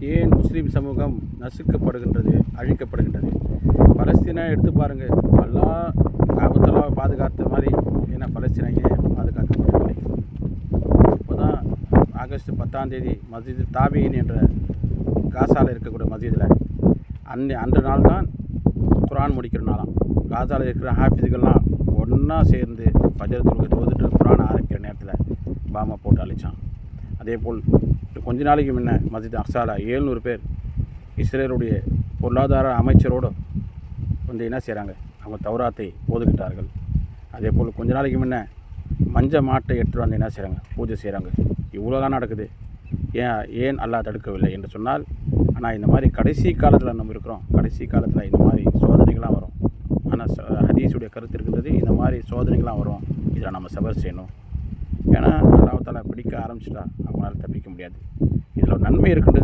ஏன் முஸ்லீம் சமூகம் நசுக்கப்படுகின்றது, அழிக்கப்படுகின்றது? பலஸ்தீனை எடுத்து பாருங்கள். அல்லாஹ் காபத்துல்லாஹ் பாதுகாத்த மாதிரி ஏன்னா பலஸ்தீனை ஏன் பாதுகாக்கப்படவில்லை? இப்போ தான் ஆகஸ்ட் 10 மஸ்ஜித் தாபீன் என்ற காசாவில் இருக்கக்கூடிய மஸ்ஜிதில் அன்று நாள் தான் குரான் முடிக்கிற நாளாம். காசாவில் இருக்கிற ஹாஃபிஸுகள்லாம் ஒன்றா சேர்ந்து ஃபஜர் தொழுகை தொழுதுட்டு குரான் ஆரம்பிக்கிற நேரத்தில் பாமா போட்டு அழித்தான். அதே போல் கொஞ்ச நாளைக்கு முன்ன மஸ்ஜித் அக்ஸாவில் 700 பேர் இஸ்ரேலுடைய பொருளாதார அமைச்சரோடு வந்து என்ன செய்கிறாங்க, அவங்க தௌராத்தை ஓதுக்கிட்டார்கள். அதே போல் கொஞ்ச நாளைக்கு முன்ன மஞ்ச மாட்டை எடுத்துகிட்டு வந்து என்ன செய்கிறாங்க, பூஜை செய்கிறாங்க. இவ்வளோதான் நடக்குது. ஏன் அல்லாஹ் தடுக்கவில்லை என்று சொன்னால், ஆனால் இந்த மாதிரி கடைசி காலத்தில் நம்ம இருக்கிறோம். கடைசி காலத்தில் இந்த மாதிரி சோதனைகள்லாம் வரும். ஆனால் ஹதீஸுடைய கருத்து இருக்கின்றது, இந்த மாதிரி சோதனைகள்லாம் வரும். இதில் நம்ம சபர் செய்யணும். ஏன்னா அல்லாஹ் தஆலா பிடிக்க ஆரம்பிச்சிட்டா அவங்களால தப்பிக்க முடியாது. இதில் ஒரு நன்மை இருக்கின்றது.